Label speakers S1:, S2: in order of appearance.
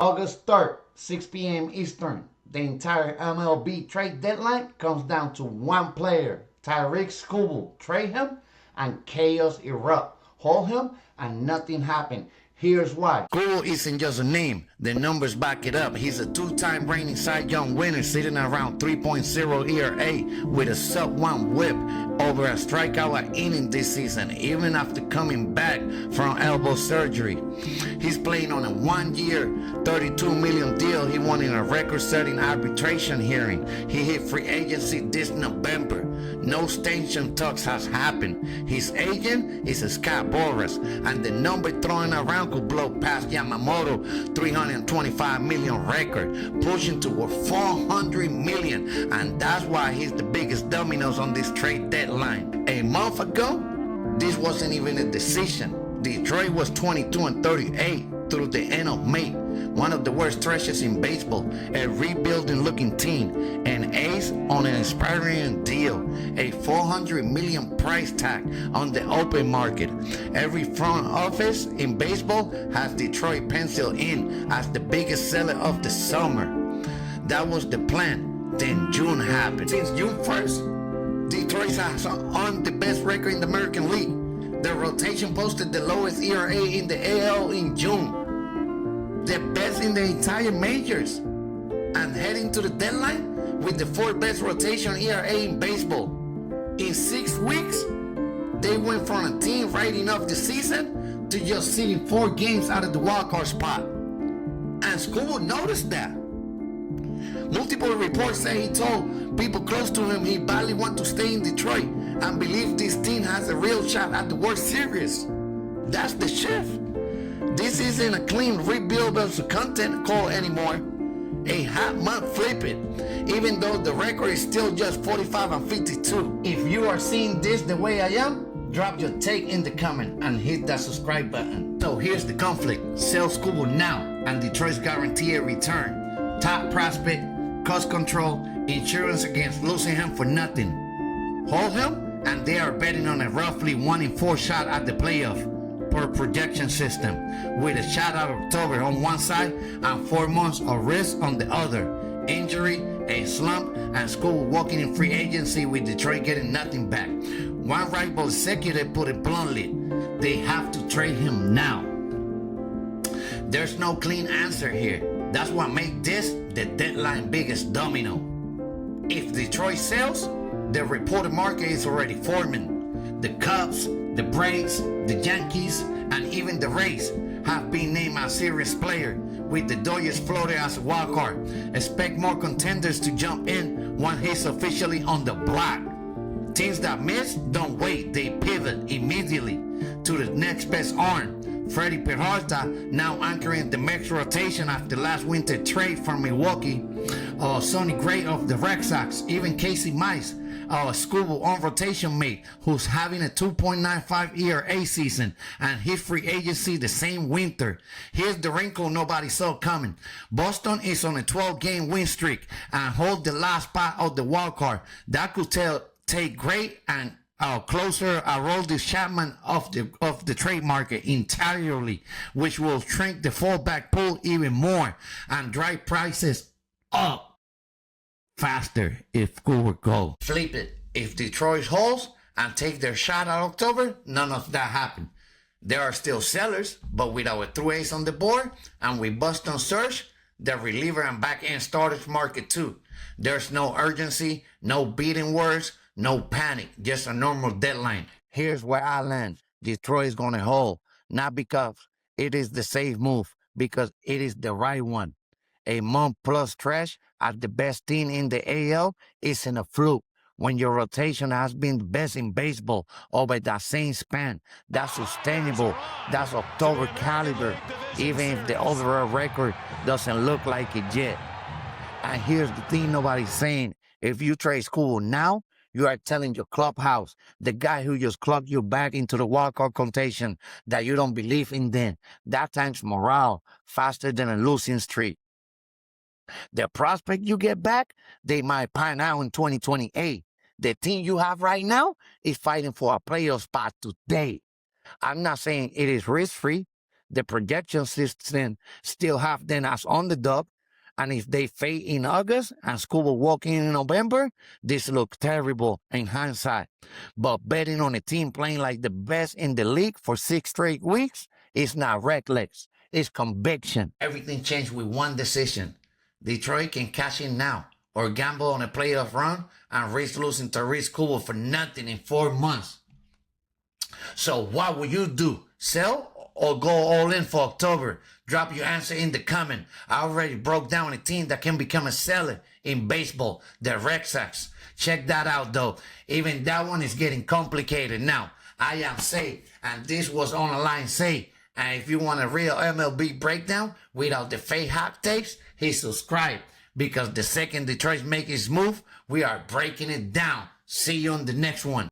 S1: August 3rd, 6 p.m. Eastern, the entire MLB trade deadline comes down to one player, Tarik Skubal. Trade him and chaos erupt. Hold him and nothing happened. Here's why.
S2: Skubal isn't just a name. The numbers back it up. He's a two-time reigning Cy Young winner sitting around 3.0 ERA with a sub-1 whip over a strikeout an inning this season, even after coming back from elbow surgery. He's playing on a 1-year, $32 million deal he won in a record-setting arbitration hearing. He hit free agency this November. No extension talks has happened. His agent is Scott Boras, and the number thrown around could blow past Yamamoto $325 million record, pushing toward $400 million, and that's why he's the biggest dominoes on this trade deadline. A month ago, this wasn't even a decision. Detroit was 22-38 through the end of May. One of the worst stretches in baseball, a rebuilding looking team, an ace on an expiring deal, a $400 million price tag on the open market. Every front office in baseball has Detroit penciled in as the biggest seller of the summer. That was the plan. Then June happened. Since June 1st, Detroit has on the best record in the American League. The rotation posted the lowest ERA in the AL in June, the best in the entire majors, and heading to the deadline with the 4th best rotation ERA in baseball. In 6 weeks, they went from a team writing off the season to just sitting 4 games out of the wildcard spot. And Skubal noticed that. Multiple reports say he told people close to him he badly wants to stay in Detroit and believes this team has a real shot at the World Series. That's the shift. This isn't a clean rebuild of the content call anymore. A hot month flip it, even though the record is still just 45-52. If you are seeing this the way I am, drop your take in the comment and hit that subscribe button. So here's the conflict. Sell Skubal now and Detroit's guarantee a return. Top prospect, cost control, insurance against losing him for nothing. Hold him and they are betting on a roughly 1 in 4 shot at the playoff per projection system, with a shot out of October on one side and 4 months of risk on the other. Injury, a slump, and Skubal walking in free agency with Detroit getting nothing back. One rival executive put it bluntly, they have to trade him now. There's no clean answer here. That's what makes this the deadline biggest domino. If Detroit sells, the reported market is already forming. The Cubs, the Braves, the Yankees, and even the Rays have been named as serious player, with the Dodgers floated as a wild card. Expect more contenders to jump in once he's officially on the block. Teams that miss don't wait, they pivot immediately to the next best arm. Freddie Peralta now anchoring the Mets rotation after last winter trade from Milwaukee. Sonny Gray of the Red Sox, even Casey Mize, Skubal on rotation mate, who's having a 2.95 ERA season and hit free agency the same winter. Here's the wrinkle nobody saw coming. Boston is on a 12-game win streak and hold the last spot of the wild card. That could take Gray and closer Aroldis Chapman of the trade market entirely, which will shrink the fallback pool even more and drive prices up faster if Skubal goes. Flip it. If Detroit holds and take their shot at October, none of that happened. There are still sellers, but with our 2 aces on the board and with Boston surge, the reliever and back end starters market too. There's no urgency, no beating words, no panic, just a normal deadline. Here's where I land. Detroit is going to hold, not because it is the safe move, because it is the right one. A month plus stretch as the best team in the AL isn't a fluke. When your rotation has been the best in baseball over that same span, that's sustainable, that's October caliber, even if the overall record doesn't look like it yet. And here's the thing nobody's saying. If you trade Skubal now, you are telling your clubhouse, the guy who just clubbed you back into the wildcard contention, that you don't believe in them. That times morale faster than a losing streak. The prospect you get back, they might pan out in 2028. The team you have right now is fighting for a playoff spot today. I'm not saying it is risk-free. The projection system still have them as underdog. And if they fade in August and Skubal walk in November, this looks terrible in hindsight. But betting on a team playing like the best in the league for 6 straight weeks is not reckless. It's conviction. Everything changed with one decision. Detroit can cash in now or gamble on a playoff run and risk losing Tarik Skubal for nothing in 4 months. So what will you do? Sell or go all in for October? Drop your answer in the comment. I already broke down a team that can become a seller in baseball, the Red Sox. Check that out though. Even that one is getting complicated now. I am Say, and this was On the Line Say. And if you want a real MLB breakdown without the fake hot takes, hit subscribe. Because the second Detroit makes its move, we are breaking it down. See you on the next one.